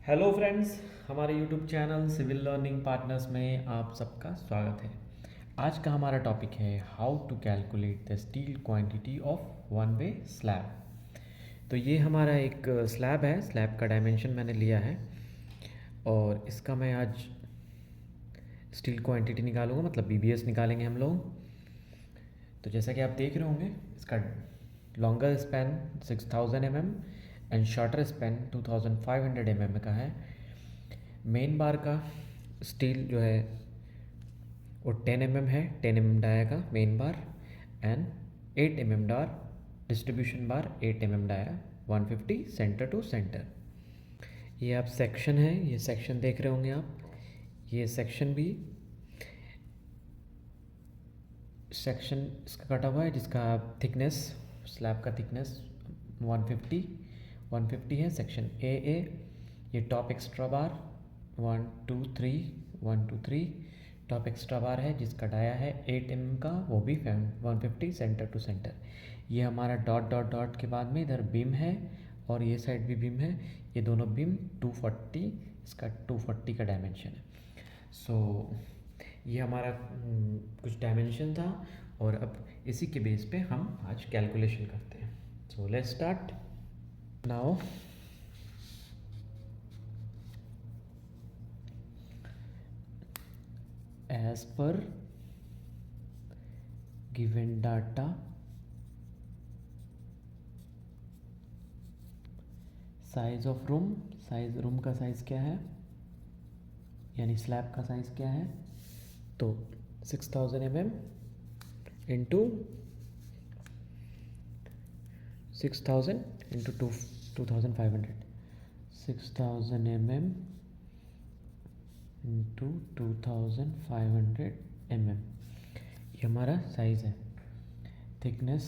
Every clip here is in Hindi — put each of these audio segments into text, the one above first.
हेलो फ्रेंड्स, हमारे YouTube channel civil learning partners में आप सबका स्वागत है। आज का हमारा टॉपिक है how to calculate the steel quantity of one way slab. तो ये हमारा एक स्लैब है। स्लैब का डायमेंशन मैंने लिया है और इसका मैं आज स्टील क्वांटिटी निकालूंगा, मतलब बीबीएस निकालेंगे हम लोग। तो जैसा कि आप देख रहे होंगे, इसका longer span 6000 mm and shorter span 2500 mm का है। मेन बार का स्टील जो है वो 10 mm है, 10 mm डाया का main bar and 8 mm dia distribution bar, 8 mm dia 150 centre to centre. ये आप सेक्शन है, ये सेक्शन देख रहे होंगे आप। ये सेक्शन भी सेक्शन इसका कटा हुआ है, जिसका थिकनेस, स्लैब का थिकनेस 150 है। सेक्शन ए ये टॉप एक्स्ट्रा बार 1 2 3 टॉप एक्स्ट्रा बार है, जिसका डाया है 8 mm का, वो भी 150 सेंटर टू सेंटर। ये हमारा डॉट डॉट डॉट के बाद में इधर बीम है और ये साइड भी बीम है। ये दोनों बीम 240, इसका 240 का डायमेंशन है। सो ये हमारा कुछ डायमेंशन था और अब इसी के बेस पे हम आज कैलकुलेशन करते हैं। So let's start now. As per given data, size of room, size room का साइज क्या है, यानी स्लैब का साइज क्या है, तो 6000 mm into 6000 into 2500, 6000 mm into 2500 mm, ये हमारा साइज है। Thickness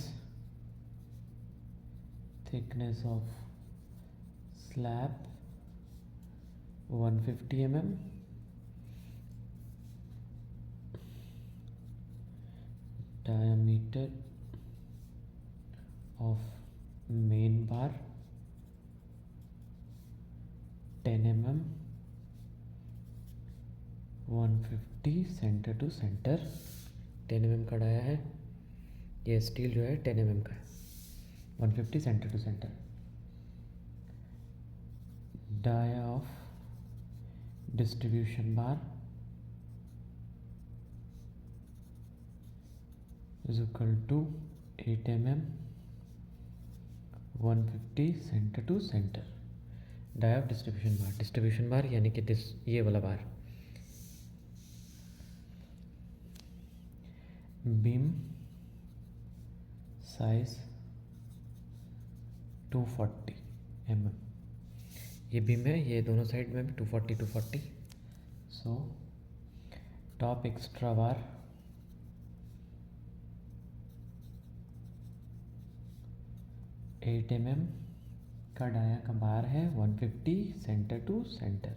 of slab 150 mm, diameter of main bar 10 mm, 150 centre to centre. 10 mm का डाया है, ये स्टील जो है 10 mm का है, 150 centre to centre. Dia of distribution bar is equal to 8 mm, 150 centre to centre. Dia of distribution bar यानी कि ये वाला बार। बीम साइज 240 mm, ये बीम है, ये दोनों साइड में भी 240। So top extra bar 8 mm का डाया का बार है 150 centre to centre.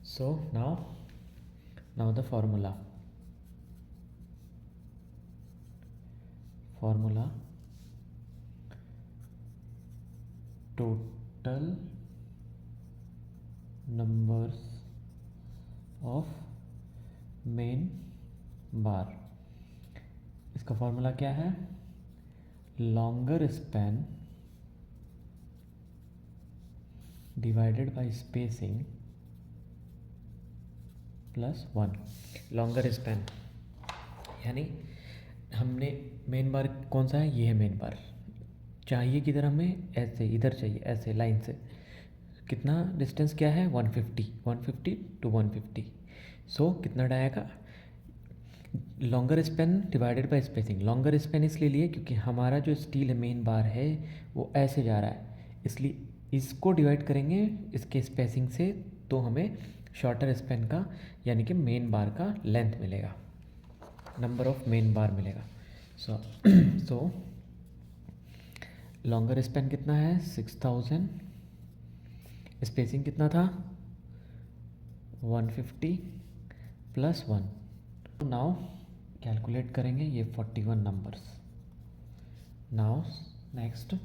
So now the formula total numbers of main bar. इसका फॉर्मूला क्या है? Longer span divided by spacing plus 1। Longer span यानी हमने मेन बार कौन सा है, ये है मेन बार। चाहिए किधर हमें, ऐसे इधर चाहिए, ऐसे लाइन से। कितना डिस्टेंस क्या है, 150 टू 150। सो कितना डाया का longer span divided by spacing. Longer span इसलिए लिए क्योंकि हमारा जो स्टील है मेन बार है वो ऐसे जा रहा है, इसलिए इसको डिवाइड करेंगे इसके स्पेसिंग से, तो हमें शॉर्टर स्पैन का यानी कि मेन बार का लेंथ मिलेगा, नंबर ऑफ मेन बार मिलेगा। सो लॉन्गर स्पैन कितना है 6000, स्पेसिंग कितना था 150 प्लस 1। नाउ कैलकुलेट करेंगे ये 41 numbers. Now next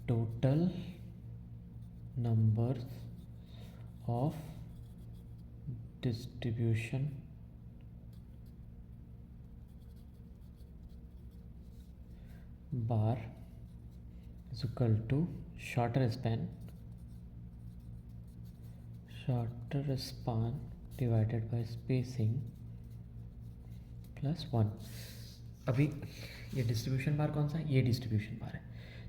total numbers of distribution bar is equal to shorter span divided by spacing plus 1। अभी ये डिस्ट्रीब्यूशन बार कौन सा है, ये डिस्ट्रीब्यूशन बार है।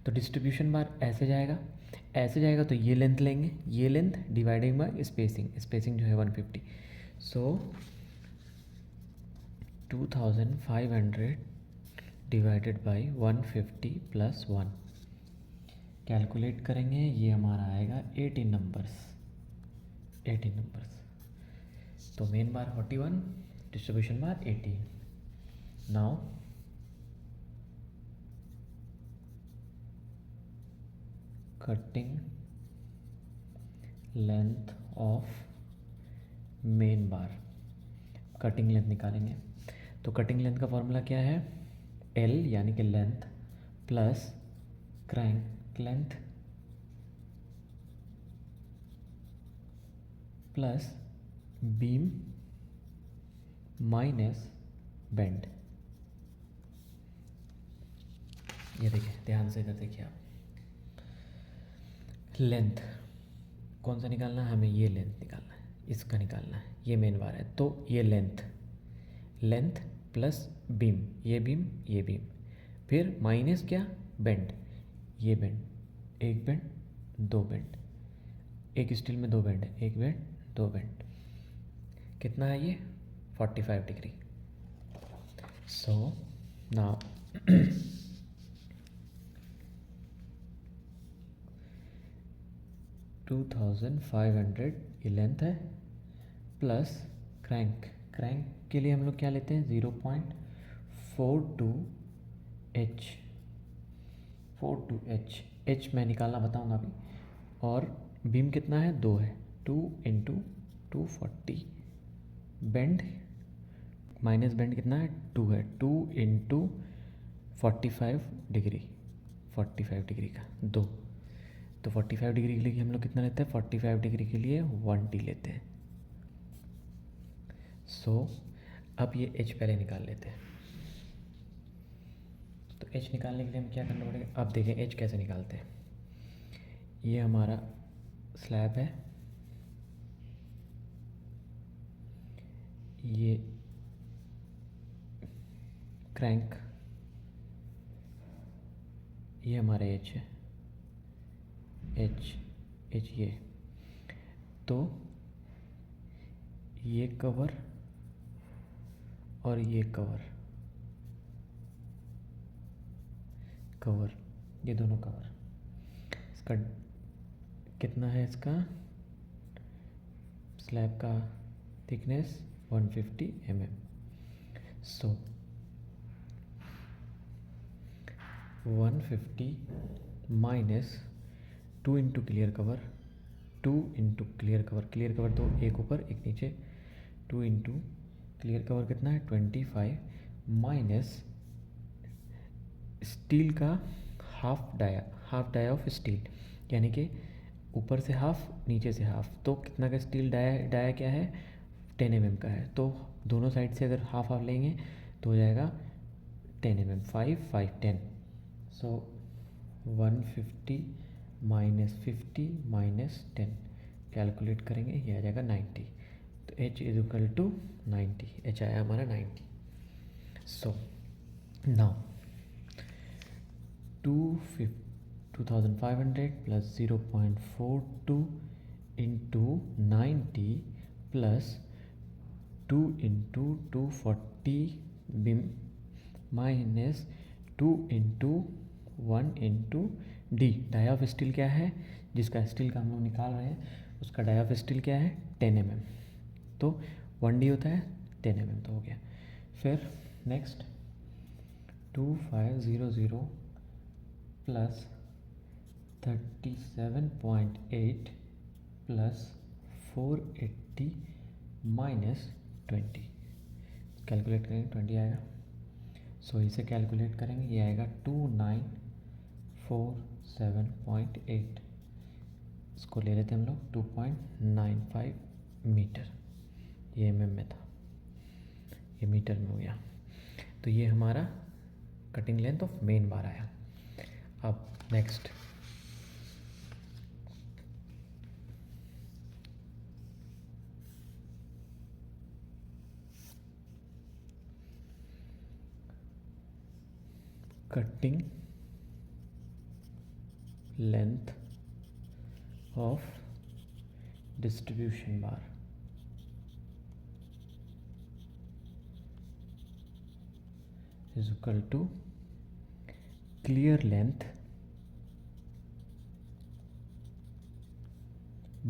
तो डिस्ट्रीब्यूशन बार ऐसे जाएगा तो ये लेंथ लेंगे, ये लेंथ डिवाइडिंग बाय स्पेसिंग जो है 150। सो 2500 डिवाइडेड बाई 150 प्लस 1 कैलकुलेट करेंगे, ये हमारा आएगा 18 नंबर्स। तो main bar 41, distribution bar 18। Now cutting length of main bar, cutting length निकालेंगे। तो कटिंग लेंथ का फॉर्मूला क्या है, L यानी कि length plus crank length plus beam minus bend. ये देखिए, ध्यान से इधर देखिए आप, लेंथ कौन सा निकालना है हमें, ये लेंथ निकालना है, इसका निकालना है, ये मेन बार है। तो ये लेंथ प्लस बीम, ये बीम, फिर माइनस क्या, बेंड, ये बेंड, एक बेंड, दो बेंड, एक स्टील में दो बेंड है, एक बेंड, दो बेंड, कितना है ये 45 डिग्री। सो नाउ 2500 ये लेंथ है प्लस क्रैंक के लिए हम लोग क्या लेते हैं 0.42H H मैं निकालना बताऊंगा अभी। और बीम कितना है, 2 है, 2 इंटू 240, बेंड माइनस बेंड कितना है 2 है, 2 इंटू 45 डिग्री का 2। तो 45 डिग्री के लिए हम लोग कितना लेते हैं, 45 डिग्री के लिए 1T लेते हैं। सो अब ये H पहले निकाल लेते हैं। तो H निकालने के लिए हम क्या करना पड़ेगा, अब देखें H कैसे निकालते हैं। ये हमारा स्लैब है, ये क्रैंक, ये हमारा H है, H ये, तो ये कवर और ये कवर, ये दोनों कवर, इसका कितना है, इसका स्लैब का थिकनेस 150 mm। सो 150 minus 2 into clear cover, clear cover दो, एक ऊपर एक नीचे, 2 इंटू क्लियर कवर कितना है 25 माइनस स्टील का हाफ डाया ऑफ स्टील, यानी कि ऊपर से हाफ नीचे से हाफ, तो कितना का स्टील डाया क्या है 10 mm का है। तो दोनों साइड से अगर हाफ लेंगे तो हो जाएगा 10 mm, 5 5 10। सो 150 माइनस 50 माइनस 10 कैलकुलेट करेंगे, ये आ जाएगा 90। तो H is equal to 90, H आया हमारा 90। So now 2500 plus 0.42 into 90 plus 2 into 240 beam minus 2 into 1 into D, dia of steel क्या है, जिसका स्टील का हम लोग निकाल रहे हैं उसका डाई ऑफ स्टील क्या है 10 mm, तो 1D होता है 10 mm, तो हो गया। फिर next 2500 plus 37.8 plus 480 minus 20 calculate करेंगे 20 आएगा। सो इसे कैलकुलेट करेंगे, ये आएगा 2947.8। इसको ले लेते हैं हम लोग 2.95 मीटर, ये mm में था, ये मीटर में हो गया। तो ये हमारा कटिंग लेंथ ऑफ मेन बार आया। अब next cutting length of distribution bar is equal to clear length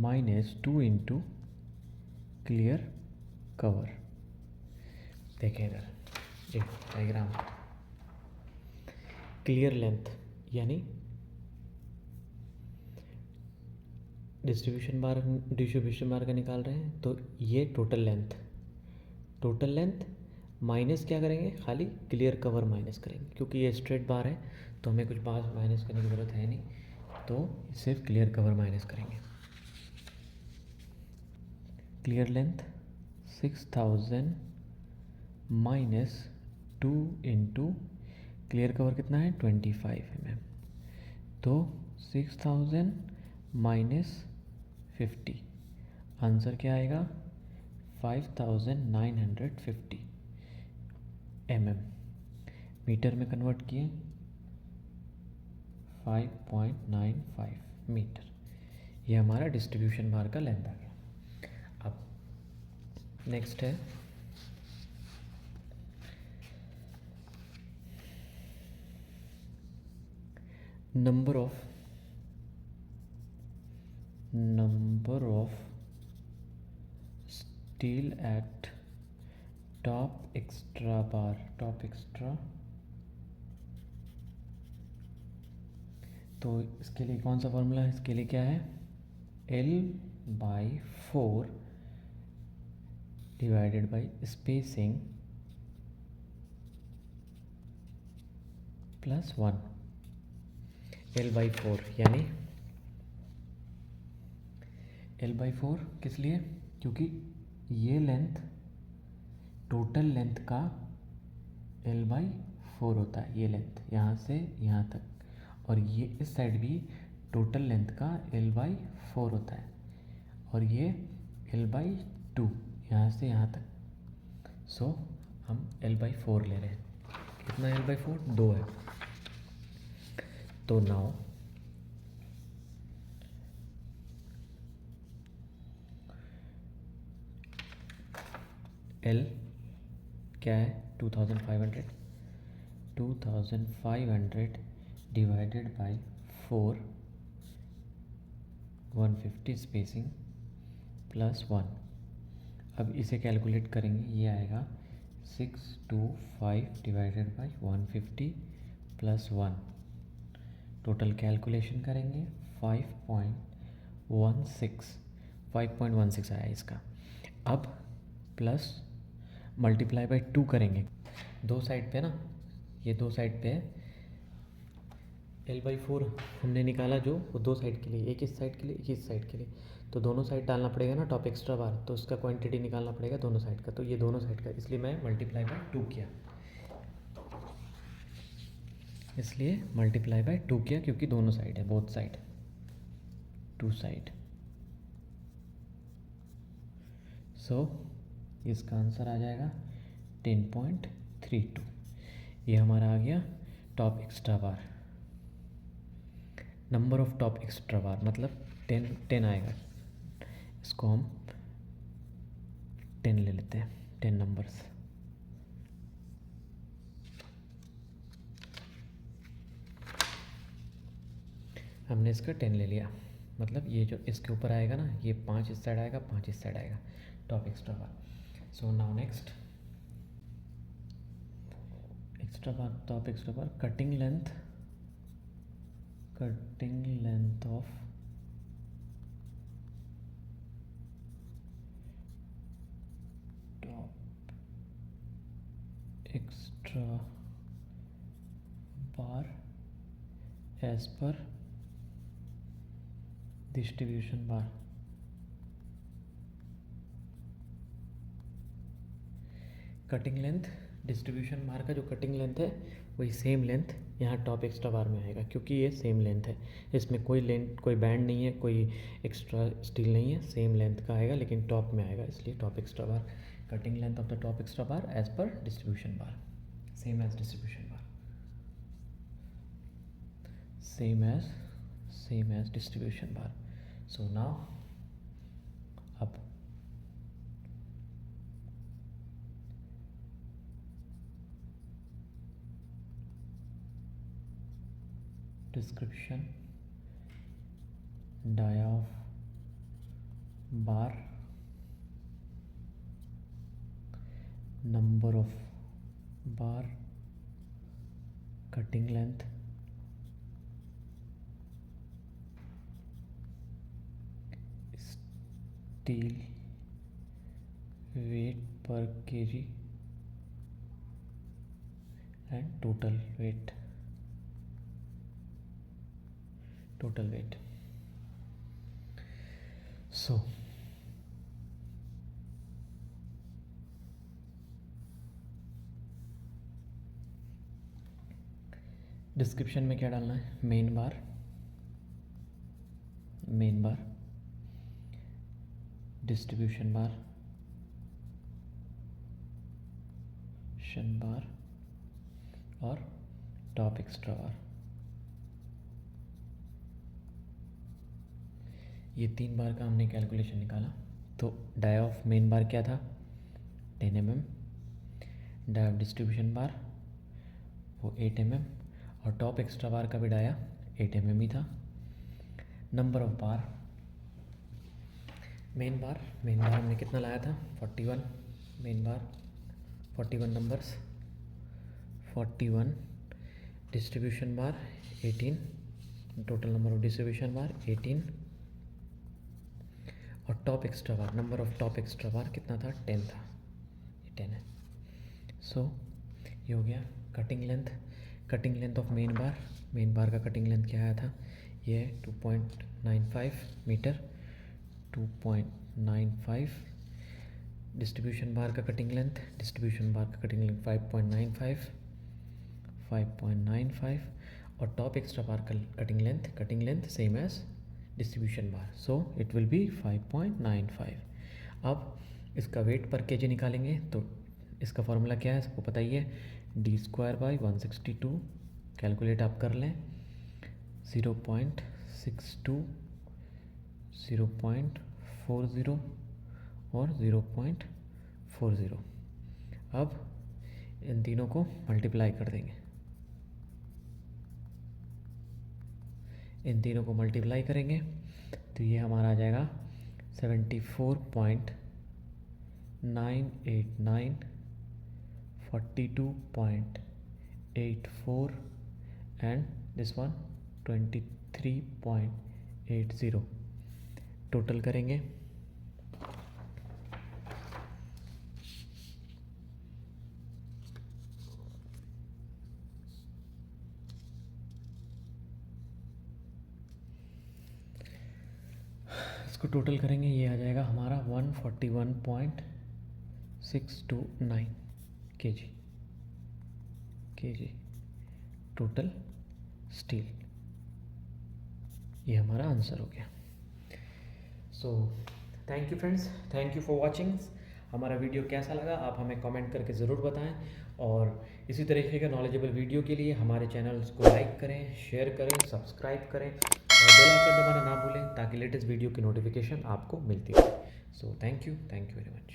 minus 2 into clear cover। देखें इधर एक डायग्राम, क्लियर लेंथ यानी डिस्ट्रीब्यूशन बार का निकाल रहे हैं, तो ये टोटल लेंथ माइनस क्या करेंगे, खाली क्लियर कवर माइनस करेंगे, क्योंकि ये स्ट्रेट बार है तो हमें कुछ बार माइनस करने की ज़रूरत है नहीं, तो सिर्फ क्लियर कवर माइनस करेंगे। Clear length 6000 minus 2 into clear cover कितना है 25 mm, तो 6000 माइनस 50, आंसर क्या आएगा 5950 mm। मीटर में कन्वर्ट किए 5.95 मीटर, ये हमारा डिस्ट्रीब्यूशन बार का लेंथ आ गया। अब नेक्स्ट है number of steel at top extra bar, तो इसके लिए कौन सा फॉर्मूला है, इसके लिए क्या है L/4 divided by spacing plus 1। L/4 यानी L/4 किस लिए, क्योंकि ये लेंथ टोटल लेंथ का L/4 होता है, ये लेंथ यहाँ से यहाँ तक, और ये इस साइड भी टोटल लेंथ का L/4 होता है, और ये L/2 यहाँ से यहाँ तक। सो हम L/4 ले रहे हैं, कितना L/4 2 है। तो नाउ L क्या है 2500 डिवाइडेड बाई 4, 150 स्पेसिंग प्लस 1। अब इसे कैलकुलेट करेंगे, ये आएगा 625 divided by 150 plus 1। Total calculation करेंगे 5.16 आया इसका। अब प्लस मल्टीप्लाई बाई 2 करेंगे, दो साइड पे ना, ये दो साइड पे है। L/4 हमने निकाला जो, वो दो साइड के लिए, एक इस साइड के लिए एक इस साइड के लिए, तो दोनों साइड डालना पड़ेगा ना टॉप एक्स्ट्रा बार, तो उसका क्वांटिटी निकालना पड़ेगा दोनों साइड का, तो ये दोनों साइड का, इसलिए मैं मल्टीप्लाई बाई 2 किया, क्योंकि दोनों साइड है, बोथ साइड, 2 साइड। सो इसका आंसर आ जाएगा 10.32। ये हमारा आ गया top extra bar. Number of top extra bar मतलब 10 आएगा, इसको हम 10 ले लेते हैं, 10 नंबर्स। हमने इसका 10 ले लिया, मतलब ये जो इसके ऊपर आएगा ना, ये 5 इस साइड आएगा, 5 इस साइड आएगा, top extra bar. So now next top extra bar cutting length of top extra bar as per distribution bar, cutting length, distribution bar का जो कटिंग लेंथ है वही सेम लेंथ यहाँ टॉप एक्स्ट्रा बार में आएगा, क्योंकि ये सेम लेंथ है, इसमें कोई लेंथ, कोई बैंड नहीं है, कोई एक्स्ट्रा स्टील नहीं है, सेम लेंथ का आएगा लेकिन टॉप में आएगा, इसलिए top extra bar, cutting length of the top extra bar as per distribution bar, same as distribution bar, same as distribution bar. So now अब description, dia of bar, number of bar, cutting length, steel weight per kg and total weight. So description में क्या डालना है, मेन बार, डिस्ट्रीब्यूशन बार, शन बार और टॉप एक्स्ट्रा बार. ये 3 बार का हमने कैलकुलेशन निकाला. तो डाया ऑफ मेन बार क्या था, 10 mm, डाया ऑफ डिस्ट्रीब्यूशन बार वो 8 mm और टॉप एक्स्ट्रा बार का भी डाया 8 mm ही था. Number of bar, main bar हमने कितना लाया था, 41, main bar 41 numbers, 41, distribution bar 18, total number of distribution bar 18 और top extra bar, number of top extra bar कितना था, 10 था, ये 10 है. सो ये हो गया कटिंग लेंथ ऑफ मेन बार का कटिंग लेंथ क्या आया था, ये 2.95 मीटर, 2.95. डिस्ट्रीब्यूशन बार का कटिंग लेंथ 5.95 और टॉप एक्स्ट्रा बार का cutting length same as distribution bar, so it will be 5.95. अब इसका वेट पर केजी निकालेंगे तो इसका फॉर्मूला क्या है, सबको पता ही है, d²/162. कैलकुलेट आप कर लें, 0.62, 0.40 और 0.40. अब इन तीनों को मल्टीप्लाई कर देंगे, करेंगे तो ये हमारा आ जाएगा 74.989, 42.84 एंड दिस वन 23.80. टोटल करेंगे ये आ जाएगा हमारा 141.629 kg टोटल स्टील. ये हमारा आंसर हो गया. So thank you friends, thank you for watching. हमारा वीडियो कैसा लगा आप हमें कमेंट करके ज़रूर बताएं और इसी तरीके का नॉलेजेबल वीडियो के लिए हमारे चैनल्स को लाइक करें, शेयर करें, सब्सक्राइब करें और बेल आइकन दबाना ना भूलें ताकि लेटेस्ट वीडियो की नोटिफिकेशन आपको मिलती रहे. So thank you very much.